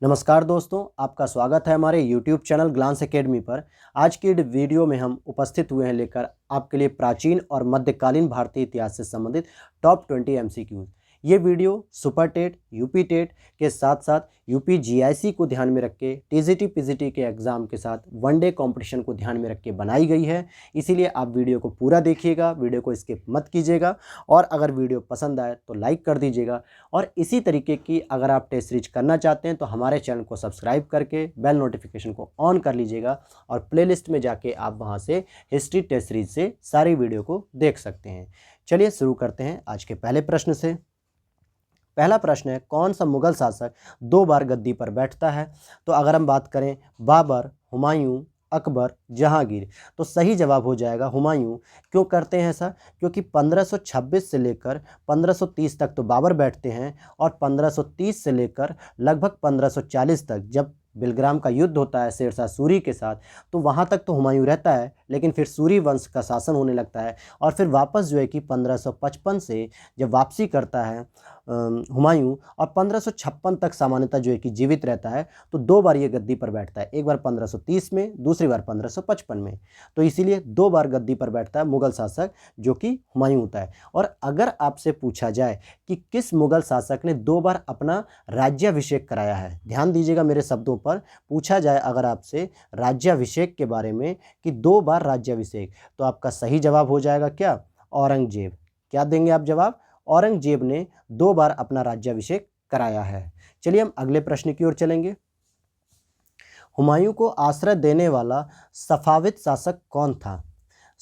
नमस्कार दोस्तों, आपका स्वागत है हमारे YouTube चैनल ग्लांस एकेडमी पर। आज की वीडियो में हम उपस्थित हुए हैं लेकर आपके लिए प्राचीन और मध्यकालीन भारतीय इतिहास से संबंधित टॉप 20 MCQs। ये video super TET, UP TET के साथ साथ यूपी जीआईसी को ध्यान में रख के टीजीटी पीजीटी के एग्ज़ाम के साथ वनडे कंपटीशन को ध्यान में रख के बनाई गई है। इसीलिए आप वीडियो को पूरा देखिएगा, वीडियो को स्किप मत कीजिएगा और अगर वीडियो पसंद आए तो लाइक कर दीजिएगा। और इसी तरीके की अगर आप टेस्ट सीरीज करना चाहते हैं तो हमारे चैनल को सब्सक्राइब करके बेल नोटिफिकेशन को ऑन कर लीजिएगा और प्लेलिस्ट में जाके आप वहां से हिस्ट्री टेस्ट सीरीज से सारी वीडियो को देख सकते हैं। चलिए शुरू करते हैं आज के पहले प्रश्न से। पहला प्रश्न है, कौन सा मुगल शासक 2 बार गद्दी पर बैठता है? तो अगर हम बात करें बाबर, हुमायूं, अकबर, जहांगीर, तो सही जवाब हो जाएगा हुमायूं। क्यों करते हैं ऐसा? क्योंकि 1526 से लेकर 1530 तक तो बाबर बैठते हैं और 1530 से लेकर लगभग 1540 तक जब बिलग्राम का युद्ध होता है शेरशाह सूरी के साथ, तो वहाँ तक तो हुमायूं रहता है, लेकिन फिर सूरी वंश का शासन होने लगता है और फिर वापस जो है कि 1555 से जब वापसी करता है हुमायूं और 1556 तक सामान्यतः जो है कि जीवित रहता है, तो 2 बार ये गद्दी पर बैठता है, एक बार 1530 में, दूसरी बार 1555 में। तो इसीलिए 2 बार गद्दी पर बैठता है मुगल शासक जो कि हुमायूं होता है। और अगर आपसे पूछा जाए कि किस मुगल शासक ने 2 बार अपना राज्याभिषेक कराया है, ध्यान दीजिएगा मेरे शब्दों पर, पूछा जाए अगर आपसे राज्याभिषेक के बारे में कि 2 बार राज्याभिषेक, तो आपका सही जवाब हो जाएगा क्या? औरंगजेब। क्या देंगे आप जवाब? औरंगजेब ने 2 बार अपना राज्याभिषेक कराया है। चलिए हम अगले प्रश्न की ओर चलेंगे। हुमायूं को आश्रय देने वाला सफाविद शासक कौन था?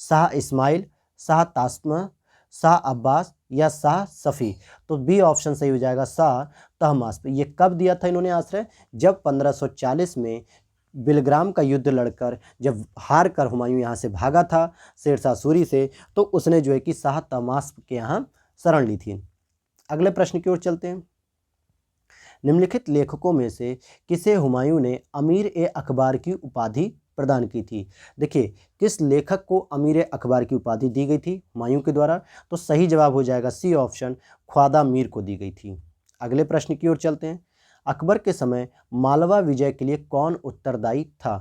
शाह इस्माइल, शाह तास्मा, शाह अब्बास या शाह सफ़ी? तो बी ऑप्शन सही हो जाएगा, शाह तहमास्प। ये कब दिया था इन्होंने आश्रय? जब 1540 में बिलग्राम का युद्ध लड़कर जब हार कर हुमायूं यहाँ से भागा था शेरशाह सूरी से, तो उसने जो है कि शाह तहमास्प के यहाँ शरण ली थी। अगले प्रश्न की ओर चलते हैं। निम्नलिखित लेखकों में से किसे हुमायूं ने अमीर ए अखबार की उपाधि प्रदान की थी? देखिए, किस लेखक को अमीर ए अखबार की उपाधि दी गई थी हुमायूं के द्वारा? तो सही जवाब हो जाएगा सी ऑप्शन, ख्वाजा मीर को दी गई थी। अगले प्रश्न की ओर चलते हैं। अकबर के समय मालवा विजय के लिए कौन उत्तरदायी था?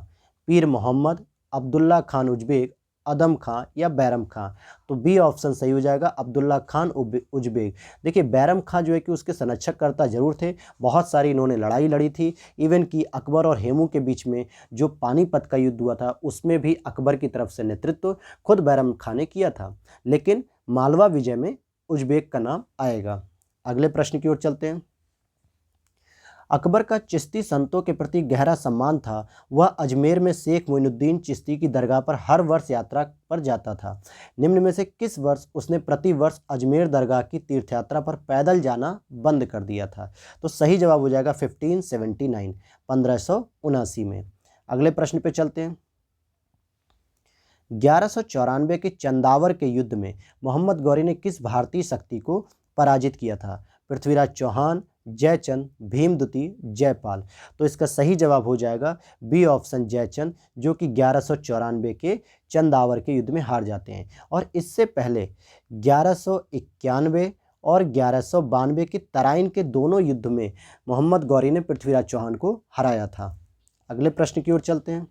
पीर मोहम्मद, अब्दुल्ला खान उज्बेक, अदम खां या बैरम खां? तो बी ऑप्शन सही हो जाएगा, अब्दुल्ला खान उज्बेक। देखिए, बैरम खां जो है कि उसके संरक्षककर्ता जरूर थे, बहुत सारी इन्होंने लड़ाई लड़ी थी। इवन कि अकबर और हेमू के बीच में जो पानीपत का युद्ध हुआ था उसमें भी अकबर की तरफ से नेतृत्व खुद बैरम खां ने किया था, लेकिन मालवा विजय में उज्बेक का नाम आएगा। अगले प्रश्न की ओर चलते हैं। अकबर का चिश्ती संतों के प्रति गहरा सम्मान था। वह अजमेर में शेख मोइनुद्दीन चिश्ती की दरगाह पर हर वर्ष यात्रा पर जाता था। निम्न में से किस वर्ष उसने प्रति वर्ष अजमेर दरगाह की तीर्थयात्रा पर पैदल जाना बंद कर दिया था? तो सही जवाब हो जाएगा 1579, 1579 में। अगले प्रश्न पे चलते हैं। 1194 के चंदावर के युद्ध में मोहम्मद गौरी ने किस भारतीय शक्ति को पराजित किया था? पृथ्वीराज चौहान, जयचंद, भीमदुती, जयपाल? तो इसका सही जवाब हो जाएगा बी ऑप्शन, जयचंद, जो कि 1194 के चंदावर के युद्ध में हार जाते हैं। और इससे पहले 1191 और 1192 के तराइन के दोनों युद्ध में मोहम्मद गौरी ने पृथ्वीराज चौहान को हराया था। अगले प्रश्न की ओर चलते हैं।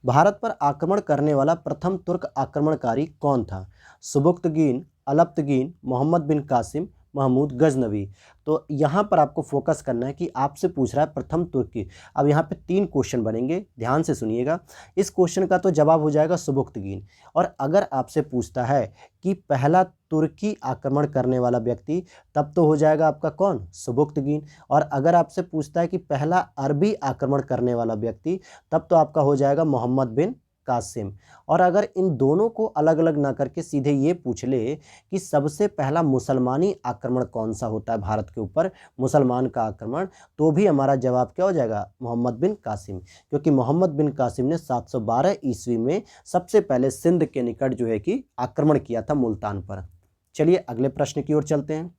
भारत पर आक्रमण करने वाला प्रथम तुर्क आक्रमणकारी कौन था? सुबुक्तगीन, अलप्तगीन, मोहम्मद बिन कासिम, महमूद गजनवी? तो यहाँ पर आपको फोकस करना है कि आपसे पूछ रहा है प्रथम तुर्की। अब यहाँ पे 3 क्वेश्चन बनेंगे, ध्यान से सुनिएगा। इस क्वेश्चन का तो जवाब हो जाएगा सुबुक्तगीन। और अगर आपसे पूछता है कि पहला तुर्की आक्रमण करने वाला व्यक्ति, तब तो हो जाएगा आपका कौन? सुबुक्तगीन। और अगर आपसे पूछता है कि पहला अरबी आक्रमण करने वाला व्यक्ति, तब तो आपका हो जाएगा मोहम्मद बिन कासिम। और अगर इन दोनों को अलग अलग ना करके सीधे ये पूछ ले कि सबसे पहला मुसलमानी आक्रमण कौन सा होता है भारत के ऊपर, मुसलमान का आक्रमण, तो भी हमारा जवाब क्या हो जाएगा? मोहम्मद बिन कासिम। क्योंकि मोहम्मद बिन कासिम ने 712 ईस्वी में सबसे पहले सिंध के निकट जो है कि आक्रमण किया था मुल्तान पर। चलिए अगले प्रश्न की ओर चलते हैं।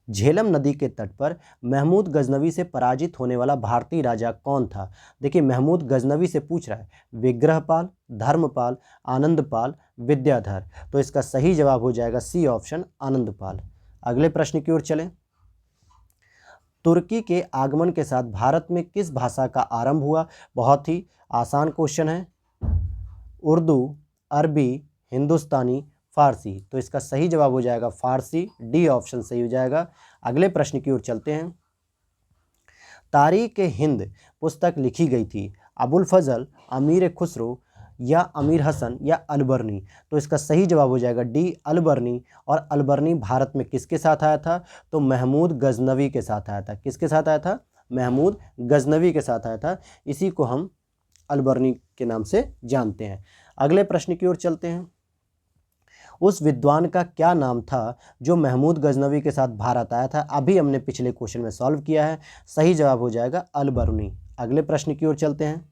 झेलम नदी के तट पर महमूद गजनवी से पराजित होने वाला भारतीय राजा कौन था? देखिए, महमूद गजनवी से पूछ रहा है, विग्रहपाल, धर्मपाल, आनंदपाल, विद्याधर? तो इसका सही जवाब हो जाएगा सी ऑप्शन, आनंदपाल। अगले प्रश्न की ओर चलें। तुर्की के आगमन के साथ भारत में किस भाषा का आरंभ हुआ? बहुत ही आसान क्वेश्चन है। उर्दू, अरबी, हिंदुस्तानी, फारसी। तो इसका सही जवाब हो जाएगा फारसी, डी ऑप्शन सही हो जाएगा। अगले प्रश्न की ओर चलते हैं। तारीख हिंद पुस्तक लिखी गई थी अबुल फजल, अमीर खुसरो या अमीर हसन या अलबर्नी? तो इसका सही जवाब हो जाएगा डी अलबर्नी। और अलबर्नी भारत में किसके साथ आया था? तो महमूद गजनवी के साथ आया था। किसके साथ आया था? महमूद गजनवी के साथ आया था। इसी को हम अलबर्नी के नाम से जानते हैं। अगले प्रश्न की ओर चलते हैं। उस विद्वान का क्या नाम था जो महमूद गजनवी के साथ भारत आया था? अभी हमने पिछले क्वेश्चन में सॉल्व किया है। सही जवाब हो जाएगा अलबर्नी। अगले प्रश्न की ओर चलते हैं।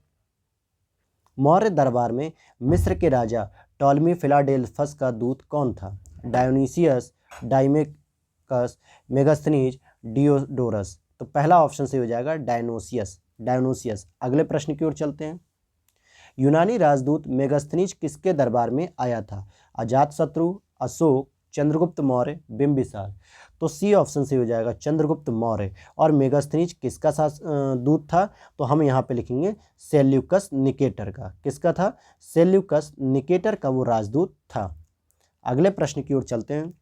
मौर्य दरबार में मिस्र के राजा टॉलमी फिलाडेल्फस का दूत कौन था? Dionysus, डाइमेकस, Megasthenes, Diodorus? तो पहला ऑप्शन सही हो जाएगा डायोनीसियस। अगले प्रश्न की ओर चलते हैं। यूनानी राजदूत मेगास्थनीज किसके दरबार में आया था? अजातशत्रु, अशोक, चंद्रगुप्त मौर्य, बिंबिसार? तो सी ऑप्शन से हो जाएगा चंद्रगुप्त मौर्य। और मेगास्थनीज किसका दूत था? तो हम यहाँ पे लिखेंगे सेल्यूकस निकेटर का। किसका था? सेल्यूकस निकेटर का वो राजदूत था। अगले प्रश्न की ओर चलते हैं।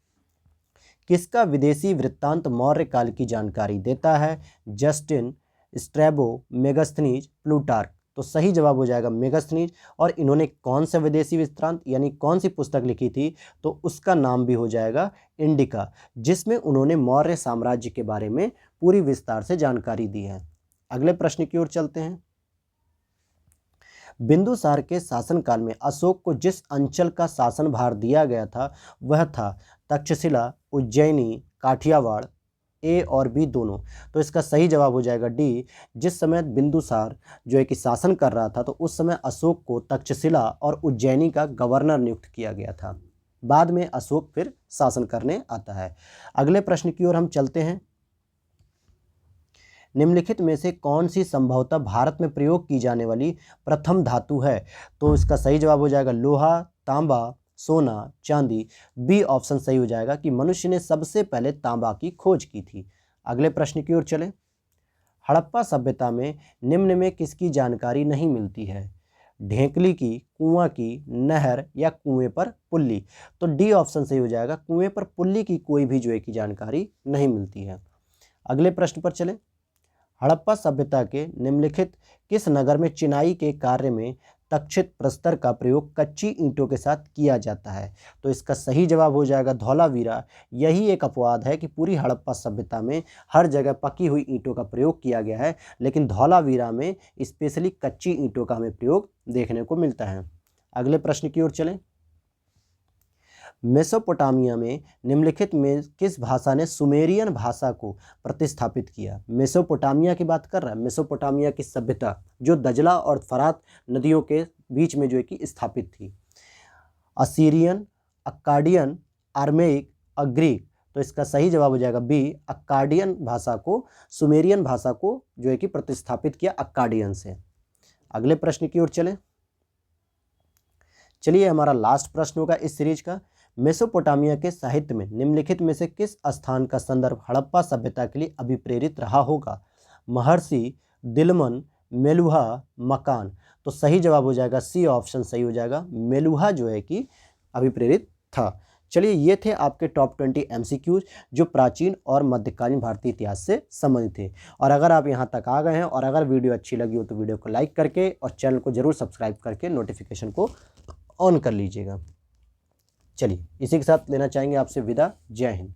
किसका विदेशी वृत्तांत मौर्य काल की जानकारी देता है? Justin, Strabo, Megasthenes, Plutarch? तो सही जवाब हो जाएगा मेगास्थनीज। और इन्होंने कौन सा विदेशी वृत्तांत यानी कौन सी पुस्तक लिखी थी? तो उसका नाम भी हो जाएगा इंडिका, जिसमें उन्होंने मौर्य साम्राज्य के बारे में पूरी विस्तार से जानकारी दी है। अगले प्रश्न की ओर चलते हैं। बिंदुसार के शासनकाल में अशोक को जिस अंचल का शासनभार दिया गया था वह था तक्षशिला, उज्जैनी, काठियावाड़? ए और बी दोनों? तो इसका सही जवाब हो जाएगा डी। जिस समय बिंदुसार जो है कि शासन कर रहा था तो उस समय अशोक को तक्षशिला और उज्जैनी का गवर्नर नियुक्त किया गया था। बाद में अशोक फिर शासन करने आता है। अगले प्रश्न की ओर हम चलते हैं। निम्नलिखित में से कौन सी संभवतः भारत में प्रयोग की जाने वाली प्रथम धातु है? तो इसका सही जवाब हो जाएगा लोहा, तांबा, सोना, चांदी? बी ऑप्शन सही हो जाएगा कि मनुष्य ने सबसे पहले तांबा की खोज की थी। अगले प्रश्न की ओर चलें। हड़प्पा सभ्यता में निम्न में किसकी जानकारी नहीं मिलती है? ढेंकली की, कुआं की, नहर या कुएं पर पुल्ली? तो डी ऑप्शन सही हो जाएगा कुएं पर पुल्ली की कोई भी जो है की जानकारी नहीं मिलती है। अगले प्रश्न पर चलें। हड़प्पा सभ्यता के निम्नलिखित किस नगर में चिनाई के कार्य में तक्षित प्रस्तर का प्रयोग कच्ची ईंटों के साथ किया जाता है? तो इसका सही जवाब हो जाएगा धौलावीरा। यही एक अपवाद है कि पूरी हड़प्पा सभ्यता में हर जगह पकी हुई ईंटों का प्रयोग किया गया है, लेकिन धौलावीरा में स्पेशली कच्ची ईंटों का हमें प्रयोग देखने को मिलता है। अगले प्रश्न की ओर चलें। मेसोपोटामिया में निम्नलिखित में किस भाषा ने सुमेरियन भाषा को प्रतिस्थापित किया? मेसोपोटामिया की बात कर रहा है। मेसोपोटामिया की सभ्यता जो दजला और फरात नदियों के बीच में जो है कि स्थापित थी। Assyrian, Akkadian, Aramaic, Greek? तो इसका सही जवाब हो जाएगा बी। अक्काडियन भाषा को, सुमेरियन भाषा को जो है कि प्रतिस्थापित किया अक्काडियन से। अगले प्रश्न की ओर चलें। चलिए हमारा लास्ट प्रश्न होगा इस सीरीज का। मेसोपोटामिया के साहित्य में निम्नलिखित में से किस स्थान का संदर्भ हड़प्पा सभ्यता के लिए अभिप्रेरित रहा होगा? महर्षि, दिलमन, मेलुहा, मकान? तो सही जवाब हो जाएगा सी ऑप्शन सही हो जाएगा, मेलुहा जो है कि अभिप्रेरित था। चलिए ये थे आपके टॉप 20 MCQs जो प्राचीन और मध्यकालीन भारतीय इतिहास से संबंधित थे। और अगर आप यहाँ तक आ गए हैं और अगर वीडियो अच्छी लगी हो तो वीडियो को लाइक करके और चैनल को जरूर सब्सक्राइब करके नोटिफिकेशन को ऑन कर लीजिएगा। चलिए इसी के साथ लेना चाहेंगे आपसे विदा। जय हिंद।